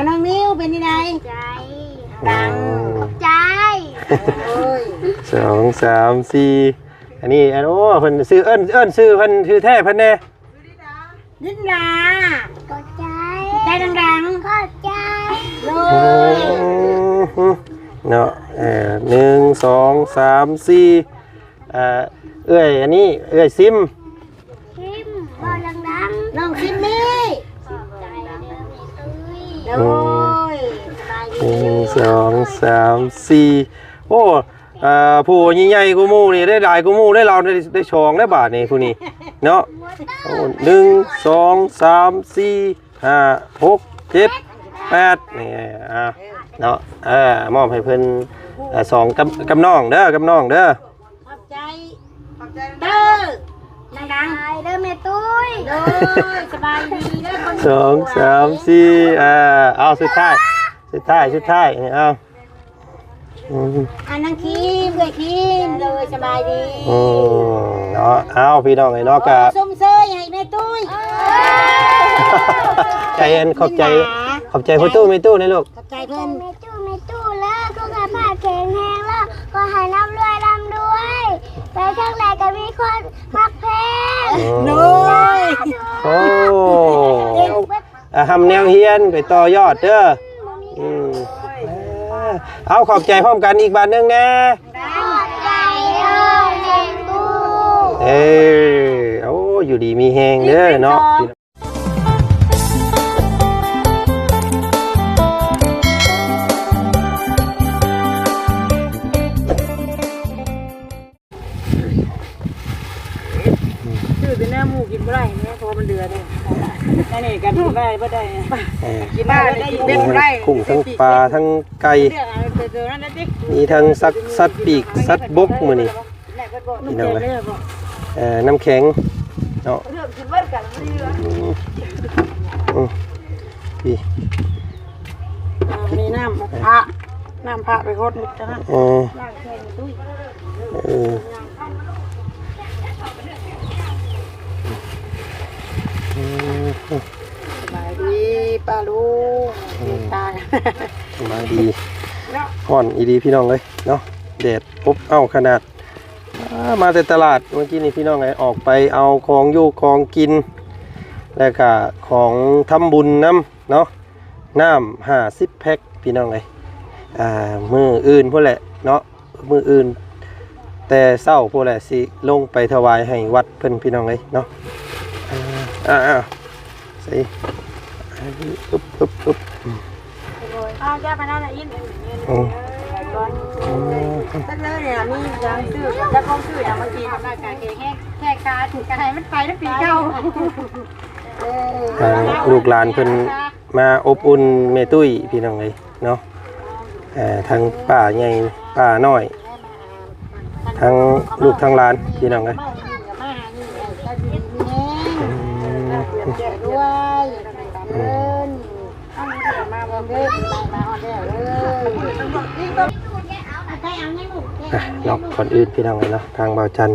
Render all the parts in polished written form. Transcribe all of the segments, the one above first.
น้องนิ้วเป็นยังไงใจดังใจสองสามสี่อันนี้อันโอ้เพิ่นซื้อเอิ้นซื้อเพิ่นชื่อแท้เพิ่นแน่นิดนาก็ใจใจดังๆก็ใจเนาะหนึ่งสองสามสี่เอ้ยอันนี้เอ้ยซิมบอกดังๆน้องซิมมี่โอ้ยหนึ่งสองสามสี่โอ้ผู้ใหญ่ๆกูมูนี่ได้หลายกูมูได้เราได้ชองได้บาทนี่ผู้นี้เนาะหนึ่งสองสามสี่ห้าหกเจ็ดแปดนี่เนาะมอบให้เพิ่นสองกับน้องเด้อกับน้องเด้อขอบใจเด้อดังๆเด้อแม่ตุ้ยเด้อสบายดีเด้อคนสองสามสี่เอาสุดท้ายนี่เอานั่งคีมเลยคีมเลยสบายดีเนาะเอาพี่น้องไอ้เนาะกะส้มเซยให้แม่ตุ้ยใจเย็นขอบใจพ่อตู้แม่ตู้นะลูกขอบใจเพิ่นแม่ตู้แล้วก็กระพาแข็งแรงแล้วก็ให้ร่ำรวยไปทั้งไหนก็มีคนมักเพลงน้อยโอ้ทำแนวเฮียนไปต่อยอดเด้อเอาขอบใจพร้อมกันอีกบาทนึงนะขอบใจแม่ตู้โอ้อยู่ดีมีแฮงเด้อเนาะชื่อเป็นแม่หมูกินบ่ได้เนี่ยเพราะมันเดือดเนี่ยนี่กันกินได้บ่ได้กินได้กินบ่ได้กุ้งทั้งปลาทั้งไก่มีทั้งสัตว์ปีกสัตว์บกมื้อนี้พี่น้องเลยน้ำแข็งเนาะพี่มีน้ำพระไปโคตรมุดจังนะสบายดีป้าลูกตายสบายดีห่อนอีดีพี่น้องเลยเนาะแดดปุ๊บขนาดมาแต่ตลาดเมื่อกี้นี่พี่น้องไงออกไปเอาของอยู่ของกินแล้วก็ของทำบุญน้ำเนาะน้ำ50 แพ็คพี่น้องไงมืออื่นพวกแหละเนาะมืออื่นแต่เศร้าพวกแหละสิลงไปถวายให้วัดเพิ่นพี่น้องเลยเนาะใส่ปุ๊บแก้ปัญหาอินตั้งเลยเนี่ยมียังซื้อจะคงซื้ออย่างบางทีทำได้การแค่คาถูกการให้มันไปแล้วปีเก่าลูกหลานเพิ่นมาอบอุ่นแม่ตุ้ยพี่น้องเลยเนาะทั้งป้าใหญ่ป้าน้อยทั้งลูกทั้งหลานพี่น้องเลยเนาะก่อนอื่นพี่น้องเลยเนาะทางเบาจัน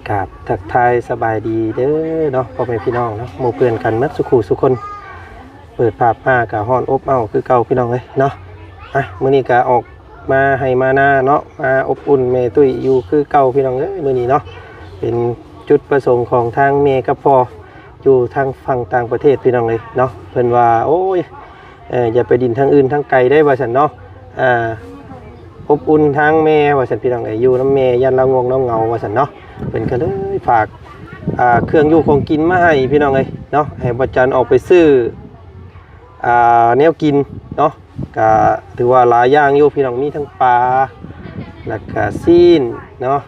กราบทักทายสบายดีเด้อเนาะพ่อแม่พี่น้องเนาะหมู่เพื่อนกันมัดสุขุสุคนเปิดภาพมากะฮ้อนอบคือเก่าพี่น้องเลยเนาะมื้อนี้ก็ออกมาให้มาหน้าเนาะมาอบอุ่นแม่ตุ้ยอยู่คือเก่าพี่น้องเอ้ยมื้อนี้เนาะเป็นจุดประสงค์ของทางแม่กับพ่ออยู่ทางฝั่งต่างประเทศพี่น้องเลยเนาะเพิ่นว่าโอ้ยอย่าไปดินทางอื่นทางไกลได้ว่าซั่นเนาะอบอุ่นทางแม่ว่าซั่นพี่น้องเอ้ยอยู่น้ำแม่ยันเรางงน้ำเงาว่าซั่นเนาะเพิ่นก็เลยฝากเครื่องอยู่ของกินมาให้พี่น้องเอ้ยเนาะให้บ่จันออกไปซื้อแนวกินเนาะก็ถือว่าหลายอย่างอยู่พี่น้องมีทั้งปลาแล้วก็ซีนเนาะ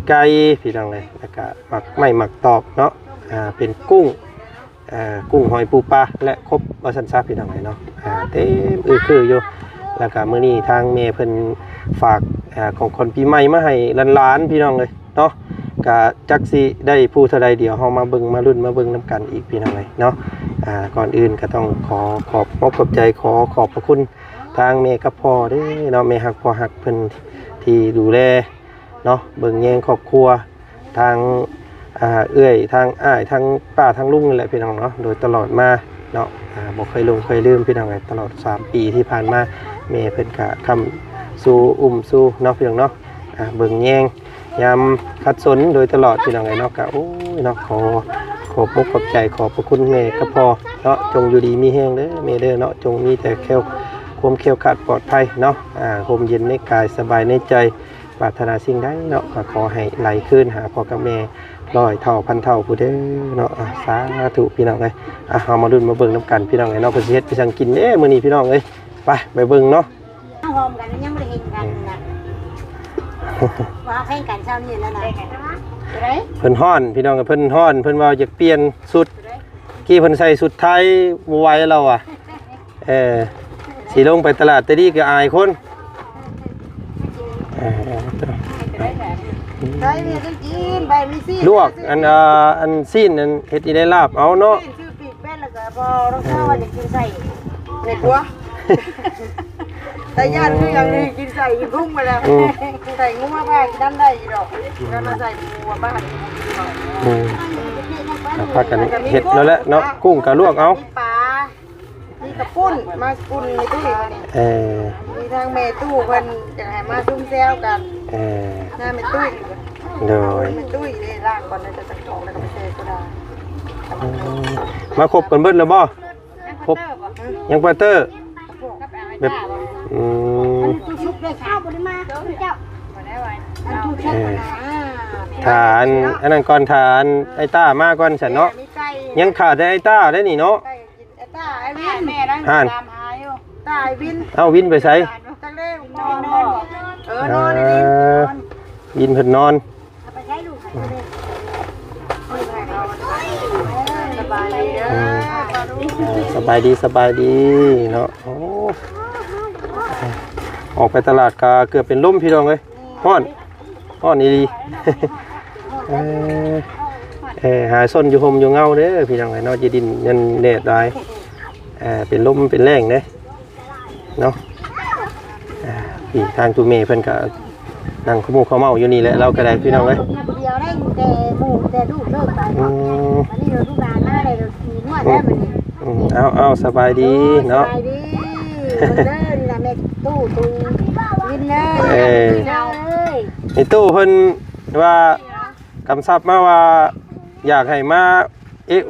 ไก่พี่น้องเลยแล้วก็หมักตอกเนาะเป็นกุ้งหอยปูปลาและครบว่าซั่นซะพี่น้องเลยเนาะเต็มคืออยู่แล้วก็มื้อนี้ทางแม่เพิ่นฝากของคนปีใหม่มาให้หลานๆพี่น้องเลยเนาะก็จักสิได้ผู้เท่าใดเดี๋ยวเฮามาเบิ่งมาลุ้นมาเบิ่งนํกันอีกพี่น้องเลยเนาะก่อนอื่นก็ต้องขอบใจขอบพระคุณทางแม่กับพ่อเด้เนาะแม่ฮักพ่อฮักเพิ่นที่ดูแลเนาะเบิ่งแยงครอบครัวทาง เอื้อยทางอ้ายทางป้าทางลุงนี่แหละพี่น้องเนาะโดยตลอดมาเนาะบ่เคยลงเคยลืมพี่น้องเลยตลอด3ปีที่ผ่านมาแม่เพิ่นก็คำสู้สู้เนาะพี่น้องเนาะเบิ่งแยงยามคัดสนโดยตลอดพี่น้องเลยเนาะก็โอ้ยเนาะขอบมุกขอบใจขอบพระคุณแม่ก็พอเนาะจงอยู่ดีมีแห้งเด้อแม่เด้อเนาะจงมีแต่ความเขียวขาดปลอดภัยเนาะห่มเย็นในกายสบายในใจปรารถนาสิ่งใดเนาะก็ขอให้ไหลขึ้นหาพ่อกับแม่100 เท่าพันเท่าผู้เด้อเนาะสาธุพี่น้องเลยเอามาดุนมาเบิ่งน้ำกันพี่น้องเลยเนาะเพิ่นสิเฮ็ดไปสั่งกินเด้มื้อนี้พี่น้องเอ้ยไปเบิ่งเนาะ หอมกันยังไม่ได้เห็นกันนะว่าแข่งกันเช้านี้แล้วนะ เพิ่นฮ้อนพี่น้องกับเพิ่นฮ้อนเพิ่นว่าอยากเปลี่ยนสุดกี้เพิ่นใส่สุดไทยบ่ไหวเราอ่ะสิลงไปตลาดแต่ดีก็อายคนใบมีต้องกินใบมีซี่ ลวกอันซีนอันเฮ็ดอีได้ลาบเอาเนาะ ชื่อปีกเป็นแล้วก็พอต้องเข้าว่าจะกินใส่เด็ดหัวแต่ญาติคืออย่างนี้กินใส่กินพุ่งไปแล้วใส่งูมาบ้างด้านได้ดอกแล้วมาใส่งูบ้าน พากันเฮ็ดแล้วแหละเนาะกุ้งก็ลวกเอามีปลามีกระปุ้นมาปุ้นในตู้นี่มีทางแม่ตู้เพิ่นจะให้มาซุ่มแซวกันหน้าแม่ตู้โดยแม่ตู้ได้ล่างก่อนแล้วจะตอกแล้วก็ไปเทโซดามาครบกันเบิดแล้วบ่ครบยังปาเตอร์แบบชุบเลยข้าวบริมาเจ้าฐานอันนั้นก่อนฐานไอ้ต้ามาก่อนฉันเนาะยังขาดไอ้ต้าได้นี่เนาะไอ้ต้าไอ้วินแม่นั่งตามหาอยู่ต้าไอ้วินเอาวินไปใส่จังเล่นอนนอนวินเพิ่นนอนไปใช้ลูกสบายดีเนาะออกไปตลาดก็เกือบเป็นลมพี่น้องเลยฮ้อนนี่ดีหาส้นอยู่ห่มอยู่เงาเด้อพี่น้องไอ้เนาะจะดินยันแดดได้เป็นลมเป็นแรงเด้เนาะพี่ทางตูเมย์เพิ่นก็นั่งขมูเขาเมาอยู่นี่แหละเราก็ได้พี่น้องเลยเดียวได้แต่หมูแต่ลูกเลิกไปวันนี้เราลูกหลานมาเลยเราขี่นวดได้เหมือนนี้เอาสบายดีเนาะสบายดีเดินละแม่ตู้วินเลยในตู้เพิ่นว่ากำชับมาว่าอยากให้มา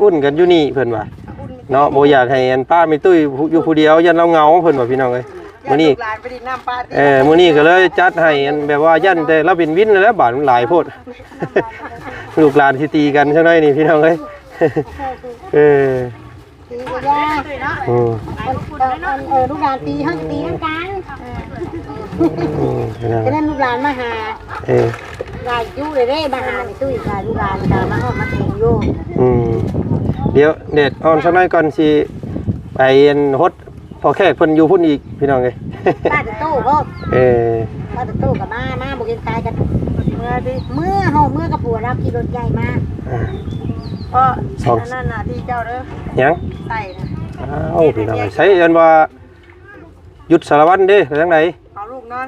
อุ่นกันอยู่นี่เพิ่นว่าเนาะบ่อยากให้อันป้ามีตุ้ยอยู่ผู้เดียวยันเราเหงาเพิ่นว่าพี่น้องเอ้ยมื้อนี้มื้อนี้ก็เลยจัดให้อันแบบว่ายันแต่เราเป็นวินแล้วบาดมันหลายโพดลูกหลานสิตีกันจังได๋นี่พี่น้องเอ้ยตีก็ยากลูกหลานตีห้องตีน้ำกันจะนั่นลูกหลานมาหาลายยู่เลยได้มาหาในตู้อีกลายลูกหลานจะมาห้องมาแทงยู่เดี๋ยวเด็ดอ่อนสักหน่อยก่อนสิไปฮดพอแขกเพิ่นอยู่พุ่นอีกพี่น้องเอ้ยป้าจะตู้ก็ป้าจะตู้กับมาบุกินตายกันเมื่อห้องเมื่อกับผัวเราขี่รถใหญ่มากก็นั่นน่ะที่เจ้าเด้อยังใส่นะพี่น้องใช้ยันว่าหยุดสารวัตรเด้จังได๋เอาลูกนอน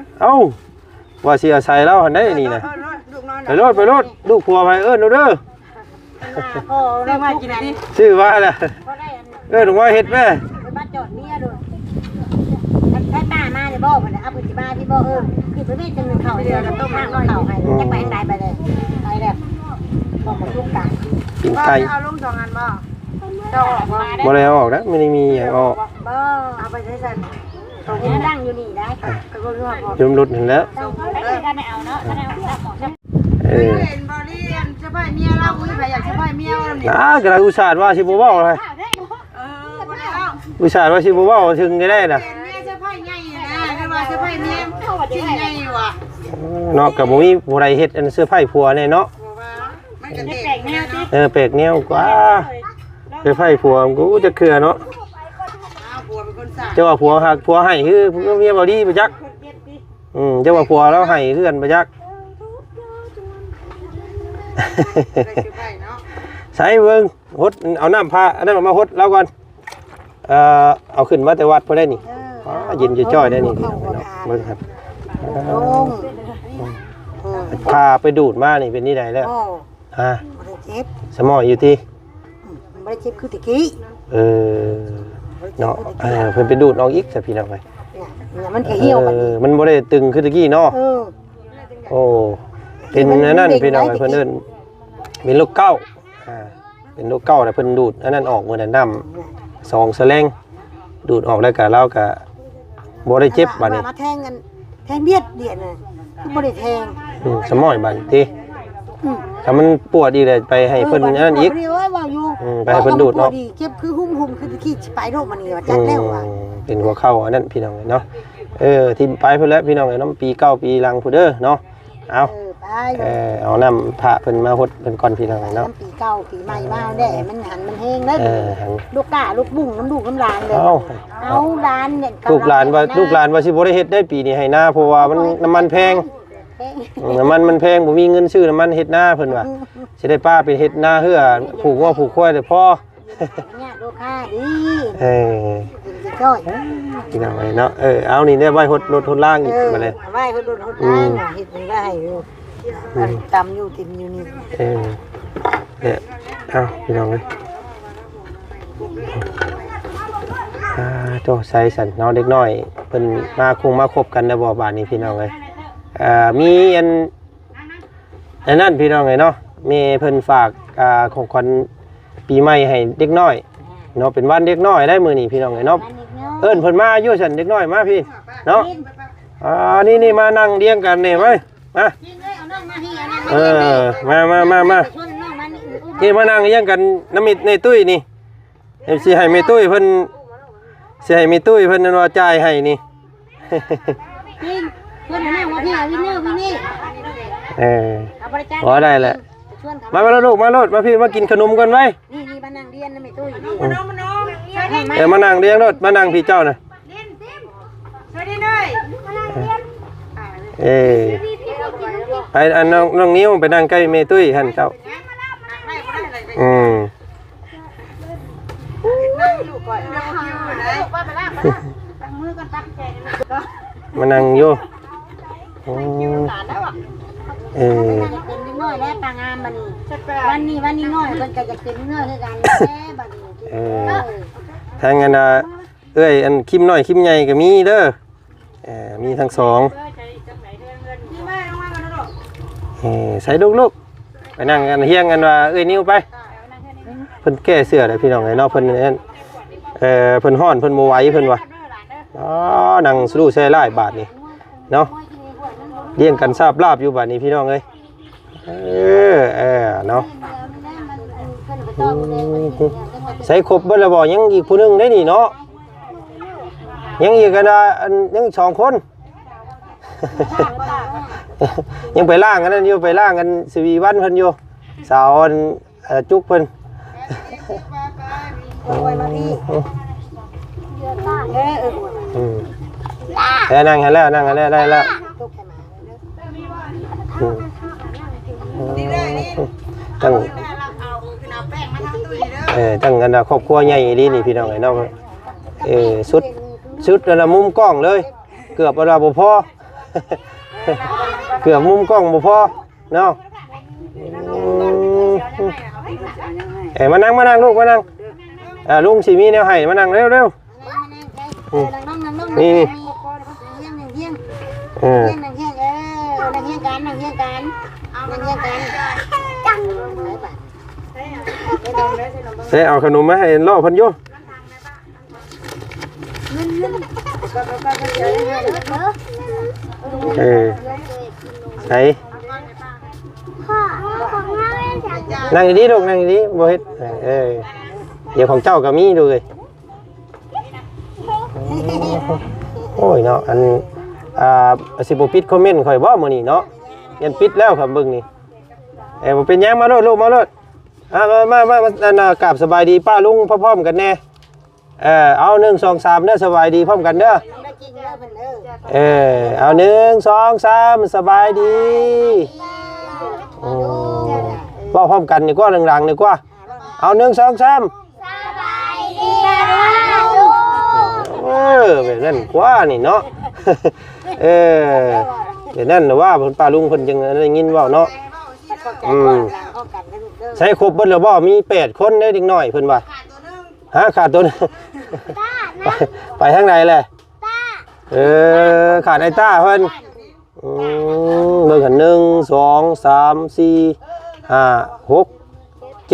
ว่าสิอาศัยเราหั่นได้นี่นะไปรถลูกผัวไปเอิ้นเอาเด้อได้มากินดิชื่อว่าล่ะหนูว่าเฮ็ดแม่บ้านจอดเมียด้วยใช้ป้ามาเนี่ยบ่บ่เอาปืนที่บ้านที่บ่คือไปเว้นจนเข่าเดียวแล้วต้มข้างเข่าให้จะไปทางใดไปเลยไปแล้วบอกกับลูกกันกินไก่เอาลง2อันบ่เจ้าออกบ่ได้ออกนะไม่ได้มีหยังออกบ่เอาไปใช้สั่นตรงนี้ตั้งอยู่นี่ได้ก็บ่รู้พอจุ่มรุดเห็นแล้วไม่เอาเนาะถ้าเอาของเห็นบ่เรียนสบายเมียเราอุ้ยใครอยากสบายเมียเรานี่กระอุตส่าห์ว่าสิบ่เว้าอะไรอุตส่าห์ว่าสิบ่เว้าถึงได้น่ะเมียสบายใหญ่นะคือว่าสบายเมียจริงใหญ่ว่ะเนาะก็บ่มีผู้ใดเฮ็ดอันเสื้อผ้าผัวแน่เนาะมันก็แปลกแนวติแปลกแนวกว่าเสื้อผ้าผัวกูจะเคือเนาะผัวเป็นคนสั่งเจ้าว่าผัวหักผัวให้คือเมียบ่ดีบ่จักเจ้าว่าผัวแล้วให้คือกันบ่จักใส่เบิ่งฮดเอาน้ำพาอันนั้นมาฮดเราก่อนเอาขึ้นมาแต่วัดพอได้นี่เย็นจะจ้อยได้นี่เบิ่งครับพาไปดูดมานี่เป็นนี่ใดแล้ว อ่า บ่ได้เจ็บ สมออยู่ที่ บ่ได้เจ็บคือตะกี้ เออเนาะเพิ่นไปดูดออกอีกซะพี่น้องเอ้ย เนี่ยมันก็เหี่ยวบัดนี้ มันบ่ได้ตึงคือตะกี้เนาะ โอ้เป็นอันนั้นพี่น้องเพิ่นเอิ้นเป็นลูกเก้าเป็นลูกเก้าแต่เพิ่นดูดอันนั้นออกมื้อนั้นน้ำ2แสลงดูดออกแล้วก็เราก็บ่ได้เจ็บบัดนี้ มาแทงกันแทงเบียดน่ะบ่ได้แทง สมอยบัดติถ้ามันปวดอีกเลยไปให้เพิ่นอันนั้นอีก ว่าอยู่ ไปให้เพิ่นดูดเนาะ เจ็บคือหุ่มคือตะกี้ไปโรคมันนี่ว่าจัดแล้วว่ะ เป็นหัวเข่าอันนั้นพี่น้องเนาะที่ไปเพิ่นแล้วพี่น้องเนาะปีเก้าปีหลังพุ่นเด้อเนาะเอา ไป เอาน้ำพระเพิ่นมาฮดเพิ่นก่อนพี่น้องเนาะ ปีเก่าปีใหม่มาได้มันหันมันแห้งแล้วลูกกาลูกบุ้งน้ำลูกน้ำลานเลยเอาลานเนี่ย ลูกหลานว่าสิบ่ได้เฮ็ดได้ปีนี้ให้หน้าเพราะว่ามันน้ำมันแพงน้ำมันแพงบ่มีเงินซื้อน้ำมันเฮ็ดหน้าเพิ่นว่าสิได้ป้าไปเฮ็ดหน้าเฮือผูกงัวผูกควายได้พอ เนี่ยลูกค้าดี กินจ้อย พี่น้องเนาะเอานี่เนี่ยไว้ฮดรถฮดล่างอีกมาเลย ไว้เพิ่นโดนหดล้างเฮ็ดได้อยู่ตำอยู่ติ่มอยู่นี่ เนี่ยเอาพี่น้องเลยโตใส่สันน้องเด็กน้อยเป็นมาคงมาคบกันในบ่อบานนี้พี่น้องเลยมีอันนั่นพี่น้องเลยเนาะมีเพิ่นฝากของขวัญปีใหม่ให้เด็กน้อยเนาะเป็นวันเด็กน้อยได้มื้อนี้พี่น้องเลยเนาะเอิ้นเพิ่นมาอยู่ซั่นเด็กน้อยมาพี่เนาะนี่มานั่งเรียงกันนี่มั้ยมามาที่มานั่งเลี้ยงกันน้ำมิดในตุ้ยนี่สิให้แม่ตุ้ยเพิ่นสิให้แม่ตุ้ยเพิ่นนั่นว่าจ่ายให้นี่เพิ่นนั่งว่าพี่วินเนอร์พี่นี่พอได้แหละมาลูกมาโลดมาพี่มากินขนมกันไว้นี่มานั่งเรียนนะแม่ตุ้ยมานั่งเลี้ยงรถมานั่งพี่เจ้าน่ะสวัสดีหน่อยไปอันน้องนิ้วไปนั่งใกล้แม่ตุ้ยหั่นเจ้ามานั่งอยู่เป็นน้อยแล้วปางามวันนี้น้อยเพิ่นก็จะเป็นน้อยคือกันแท้บัดนี้ทางอันอันคิมน้อยคิมใหญ่ก็มีเด้อมีทั้งสองใส่ลูกไปนั่งกันเฮียงกันว่านิ้วไปเพิ่นแก้เสื้อได้พี่น้องไอ้เนาะเพิ่นนั่นเพิ่นฮ้อนเพิ่นบ่ไหวเพิ่นว่านั่งสู้ใส่หลายบาทนี่เนาะเลี้ยงกันทราบลาบอยู่บาดนี้พี่น้องเอ้ยเนาะใส่ครบเบิดแล้วบ่ยังอีกผู้นึงได้นี่เนาะยังอีกกันยัง2คนยังไปล่างกันนั่นอยู่ไปล่างกันสวีวันเพิ่นอยู่สาวจุกเพิ่นนั่งกันแล้วได้แล้วตั้งกันครอบครัวใหญ่ดีนี่พี่น้องไอ้น้องสุดระมุมกล้องเลยเกือบระบบพอเกือบมุมกล้องบ่พอเนาะมานั่งลูกมานั่งลุงสิมีแนวให้มานั่งเร็วนี่นั่งเฮียงกันเอาขนมมาให้ล่อเพิ่นอยู่ใส่นั่งดีลูกนั่งดีบ่เฮ็ดเดี๋ยวของเจ้าก็มีดูเลยโอ้ยเนาะอันสิบ่ปิดคอมเมนต์ข่อยบ่มื้อนี้เนาะยันปิดแล้วครับเบิ่งนี่บ่เป็นหยังมาโลดลูกมาโลดมากราบสบายดีป้าลุงพร้อมๆกันแน่เอา1 2 3เด้อสบายดีพร้อมกันเด้อเอา1 2 3สบายดีว่าพร้อมกันนี่ก็ดังๆนี่ก็เอา1 2 3สบายดีแบบนั้นกว่านี่เนาะแบบนั้นว่าป้าลุงเพิ่นจังได้ยินเว้าเนาะ ใช้ครบเบิดแล้วบ่มี8คนได้เด็กน้อยเพิ่นว่าขาดตัวนึงไปทางไหนแหละขาดไอ้ต้าเพิ่นเบิ่งกัน1 2 3 4 5 6 7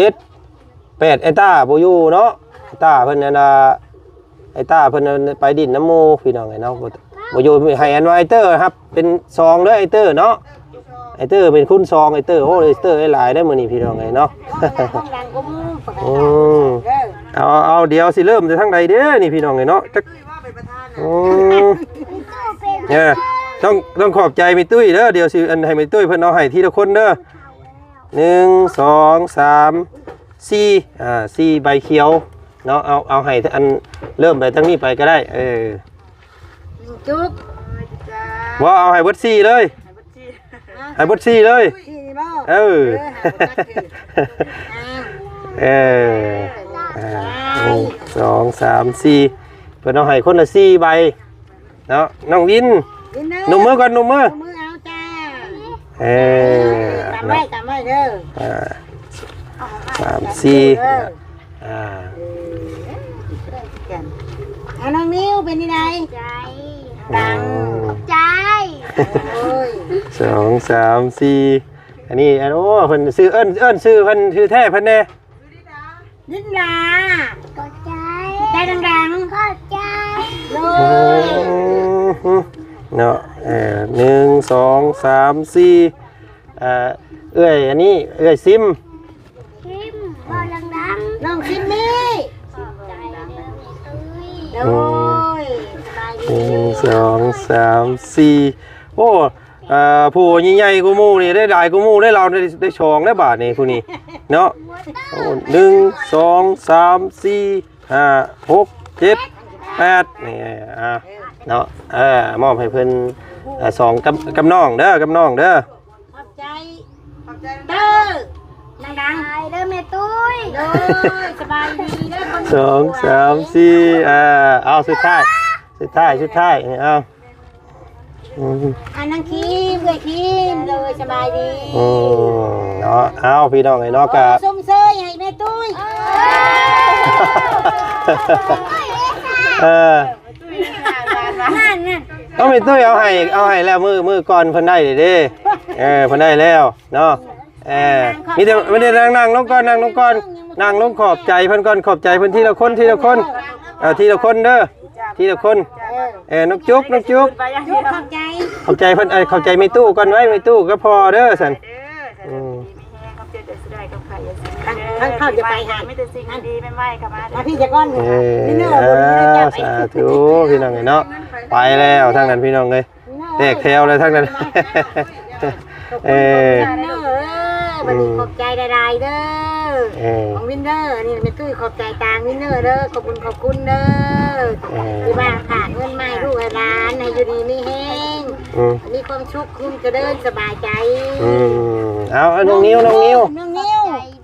8ไอ้ต้าบ่อยู่เนาะไอ้ต้าเพิ่นนั่นน่ะไอ้ต้าเพิ่นไปดินน้ำหมู่พี่น้องไอ้เนาะบ่อยู่ให้อันว่าไอ้เตอร์ครับเป็น2เด้อไอ้เตอร์เนาะไอ้เตอร์เป็นคุณ2ไอ้เตอร์โอ้ไอ้เตอร์หลายได้มื้อนี้พี่น้องไอ้เนาะเอาเดี๋ยวสิเริ่มจากทางใดเด้อนี่พี่น้องไอ้เนาะจักเนี่ยต้องขอบใจมิตุ้ยเด้อเดี๋ยวสิอันให้มิตุ้ยเพิ่นเอาให้ทีละคนเด้อ1 2 3 4 4ใบเขียวเนาะเอาให้อันเริ่มไปทางนี้ไปก็ได้จุ๊บว่าเอาให้เบิด4เลยให้เบิด4เลย1 2 3 4เพิ่นเอาให้คนละ4ใบเนาะน้องวินนุ่มมือก่อนนุ่มมือเอาจ้าจำไว้เด้อ3 4น้องนิ้วเป็นยังไงใจดังใจ2 3 4อันนี้โอ้เพิ่นชื่อเอิ้นชื่อเพิ่นชื่อแท้เพิ่นแน่นิดนาขอบใจใจดังๆขอบใจเลยเนาะ1 2 3 4เอ้ยอันนี้เอ้ยซิมพอดังๆน้องซิมมี่โอ้ย1 2 3 4โอ้ผู้ใหญ่ๆกูมูนี่ได้หลายกูมูได้เราได้ชองได้บาทนี่ผู้นี้เนาะ1 2 3 4 5 6 7 8นี่เนาะมอบให้เพิ่น2กับน้องเด้อกับน้องเด้อขอบใจเด้อดังๆเด้อแม่ตุ้ยเด้อสบายดีเด้อ2 3 4เอาสุดท้ายเอาอันนั้นคิมเลยคิมเลยสบายดีเนาะเอาพี่น้องไอ้เนาะกะส้มเซยให้แม่ตุ้ยต้องแม่ตุ้ยเอาให้แล้วมือก่อนเพิ่นได้เด้เพิ่นได้แล้วเนาะมีแต่ไม่ได้นั่งลงก่อนนั่งลงขอบใจเพิ่นก่อนขอบใจเพิ่นทีละคนทีละคนเด้อทีละคนนกจุกขอบใจเพิ่นขอบใจไม่ตู้ก่อนไว้ไม่ตู้ก็พอเด้อสันท่านเข้าจะไปหาไม่แต่สิ่งดีไม่ไหวกับมาพี่จะก้อนสาธุพี่น้องเนาะไปแล้วทั้งนั้นพี่น้องเลยแตกแถวเลยทั้งนั้นวันนี้ขอบใจได้เด้อของวินเดอร์นี่เป็นตุ้ยขอบใจตางวินเดอร์เด้อขอบคุณเด้อที่บ้านขาดเงินใหม่ลูกหลานให้อยู่ดีมีแห้งมีความสุขคุ้มจะเดินสบายใจเอาน้องนิ้วใจ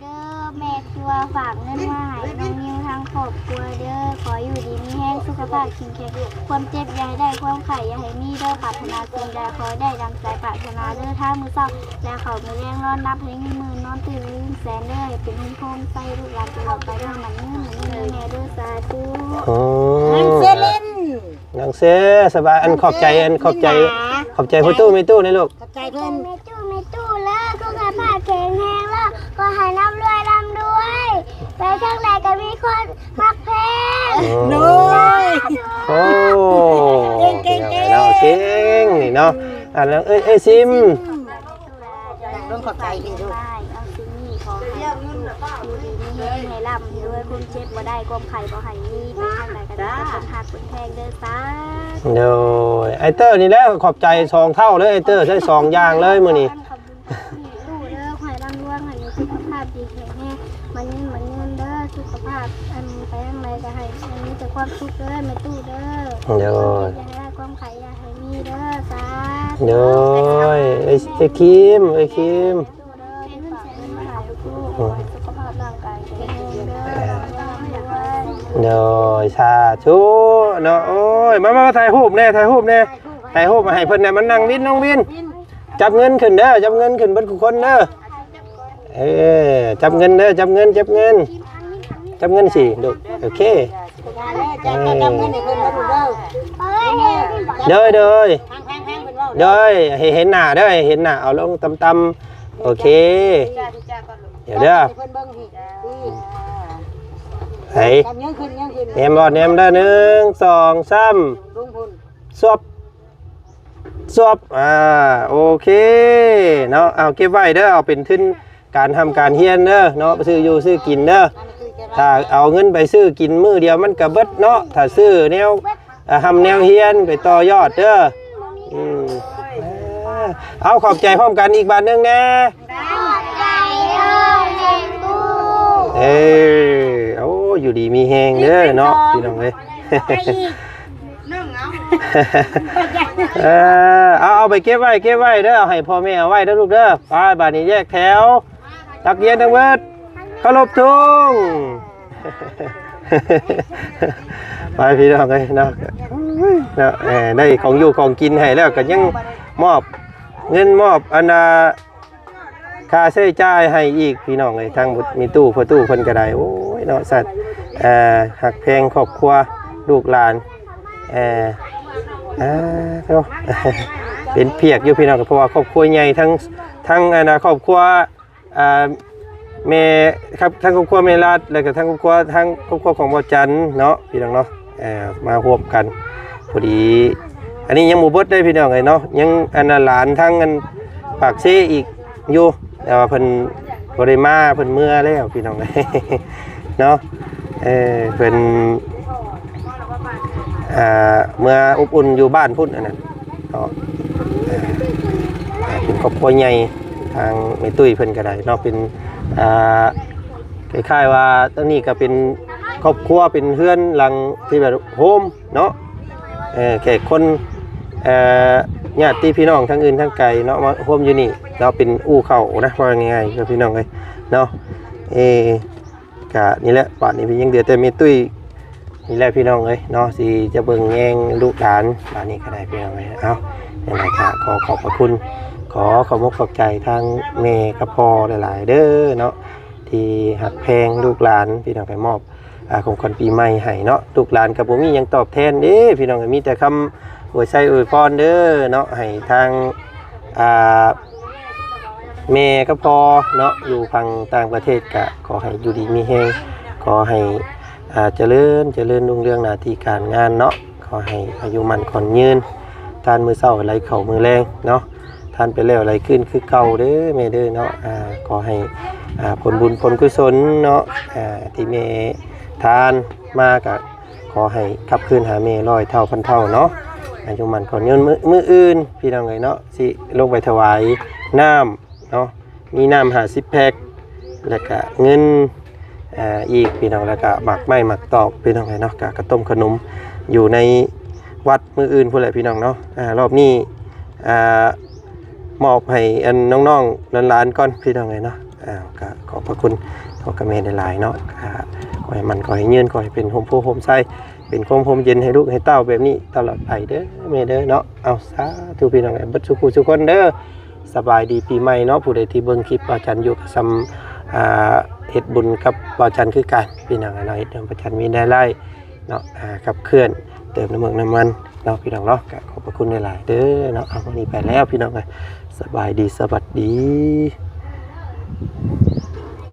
เด้อแม่ตัวฝากเงินมาให้น้องนิ้วทางครอบครัวเด้อขออยู่ดีมีแห้งสุขภาพแข็งแรงความเจ็บอย่าให้ได้ความไข้อย่าให้มีเด้อปรารถนาสิ่งใดขอได้ดังใจปรารถนาเด้อถ้ามือเศร้าแล้วเขามือแรงนอนนับให้มือนอนตื่นลืมแสนเด้อเป็นหุ่นโคมใส่ลูกหลานตลอดไปเด้อมันเงินแม่เด้อสาธุนางเซลินนางเซสบายขอบใจพ่อตู้ไม่ตู้นี่ลูกขอบใจเพื่อนไม่ตู้แล้วก็กระพาแข็งแรงแล้วก็ให้ร่ำรวยไปทางไหนก็มีคนมักเพลงโอ้เก่งนี่เนาะแล้วซิมต้องขอบใจพี่ลูกเอาซิมนี่ขอให้อยู่ดีมีแห้งให้ร่ำด้วยความเจ็บบ่ได้ความไข้บ่ให้มีไปทางไหนก็ได้คนหักคนแพงเด้อซ่าโดยไอเตอร์นี่แหละขอบใจ2เท่าเลยไอเตอร์ใช้2อย่างเลยมื้อนี้ตู้เด้อขอให้ร่ำรวยให้มีสุขภาพดีแข็งแรงมันเงินเด้อสุขภาพไปทางไหนก็ให้มีแต่ความสุขเด้อแม่ตู้เด้อโดยอย่าให้ได้ความไข้อย่าให้มีเด้อซ่าโดยไอ้คิมสุขภาพร่างกายแข็งแรงเด้อสาธุเนาะโอ้ยมาถ่ายรูปแน่ถ่ายรูปมาให้เพิ่นเนี่ยมันนั่งวินน้องวินจับเงินขึ้นเด้อจับเงินขึ้นเบิดทุกคนเด้อ จับเงินเด้อจับเงินจับเงินจับเงินสิดูโอเค มาแล้วจะจำเงินให้เพิ่นบ่ถูกเด้อ เด้อเด้อ แพงๆเพิ่นเว้า เด้อให้เห็นหน้าเด้อให้เห็นหน้าเอาลงต่ำๆโอเคเดี๋ยวเด้อ เพิ่นเบิ่งพี่ ไอ้ จำยังขึ้นยังขึ้น แนมบ่แนมเด้อ1 2 3 ลุงพุ่น ซวบซวบโอเคเนาะเอาเก็บไว้เด้อเอาเป็นทุนการทำการเฮียนเด้อเนาะไปซื้ออยู่ซื้อกินเด้อถ้าเอาเงินไปซื้อกินมื้อเดียวมันก็เบิดเนาะถ้าซื้อแนวทำแนวเฮียนไปต่อยอดเด้อเอาขอบใจพร้อมกันอีกบาทนึงแน่โอ้อยู่ดีมีแฮงเด้อเนาะพี่น้องเอ้ย เอาไปเก็บไว้เด้อให้พ่อแม่เอาไว้เด้อลูกเด้อไปบ้านนี้แยกแถวนักเรียนทั้งหมดเคารพธง ไปพี่น้องเลยเนาะได้ของอยู่ของกินให้แล้วก็ยังมอบเงินมอบอันค่าใช้จ่ายให้อีกพี่น้องเลยทางมีตู้พอตู้คนก็ได้โอ้ยเนาะสัตว์หักแพงครอบครัวลูกหลานเป็นเพียกอยู่พี่น้องเพราะว่าครอบครัวใหญ่ทั้งครอบครัวแม่ครับทั้งครอบครัวแม่รัดแล้วก็ทั้งครอบครัวของบ่จันเนาะพี่น้องเนาะมาร่วมกันพอดีอันนี้ยังหมู่บดได้พี่น้องเลยเนาะยังหลานทั้งปากเซ่อีกอยู่แต่ว่าเพิ่นบ่ได้มาเพิ่นเมื่อแล้วพี่น้องเลยเนาะเพิ่นเมื่ออบอุ่นอยู่บ้านพุ่นอันนั้นก็เป็นครอบครัวใหญ่ทางแม่ตุ้ยเพิ่นก็ได้เนาะเป็นคล้ายๆว่าตรงนี้ก็เป็นครอบครัวเป็นเฮือนหลังที่แบบโฮมเนาะแขกคนญาติพี่น้องทั้งอื่นทั้งไกลเนาะมาโฮมอยู่นี่เราเป็นอู้เข้านะว่าง่ายๆก็พี่น้องเลยเนาะกะนี่แหละป่านนี้พี่ยังเดือดแต่แม่ตุ้ยนี่แหละพี่น้องเลยเนาะสิจะเบิ่งแยงลูกหลานป่านนี้ก็ได้พี่น้องเลยเอาอย่างไรก็ขอขอบพระคุณขอขอบคุณขอบใจทางแม่กับพ่อหลายๆเด้อเนาะที่หักแพงลูกหลานพี่น้องไปมอบของคนปีใหม่ให้เนาะลูกหลานกับผมมียังตอบแทนเด้พี่น้องมีแต่คำอวยใจอวยพรเด้อเนาะให้ทางแม่กับพ่อเนาะอยู่ฝั่งต่างประเทศก็ขอให้อยู่ดีมีแฮงขอให้เจริญรุ่งเรืองหน้าที่การงานเนาะขอให้อายุมั่นขวัญยืนทานมือเศร้าอะไรเข่ามือแรงเนาะทานไปแล้วอะไรขึ้นคือเก่าเด้อแม่เด้อเนาะขอให้ผลบุญผลกุศลเนาะที่แม่ทานมาก็ขอให้ขับคืนหาแม่ร้อยเท่าพันเท่าเนาะอายุมั่นขวัญยืนมืออื่นพี่น้องเลยเนาะสิลงไปถวายน้ำเนาะมีน้ำ50 แพ็คแล้วก็เงินอีกพี่น้องแล้วก็หมักไม้หมักตอกพี่น้องเลยเนาะกระต้มขนมอยู่ในวัดมืออื่นพวกแหละพี่น้องเนาะรอบนี้มอบให้น้องๆหลานๆก่อนพี่น้องเลยเนาะก็ขอบพระคุณขอกระเมนหลายเนาะขอให้มันขอให้ยืนขอให้เป็นโฮมโพโฮมไซเป็นโฮมเย็นให้ลูกให้เต้าแบบนี้ตลอดไปเด้อแม่เด้อเนาะเอาสาธุพี่น้องบัดสุขคนเด้อสบายดีปีใหม่เนาะผู้ใดที่เบิ่งคลิปอาจารย์อยู่กับเฮ็ดบุญกับอาจารย์คือกันพี่น้องเนาะเฮ็ดอาจารย์มีได้ไล่เนาะขับเคลื่อนเติมน้ำมันเนาะพี่น้องเนาะขอบพระคุณหลายๆเด้อเนาะเอาวันนี้ไปแล้วพี่น้องเลยสบายดีสวัสดี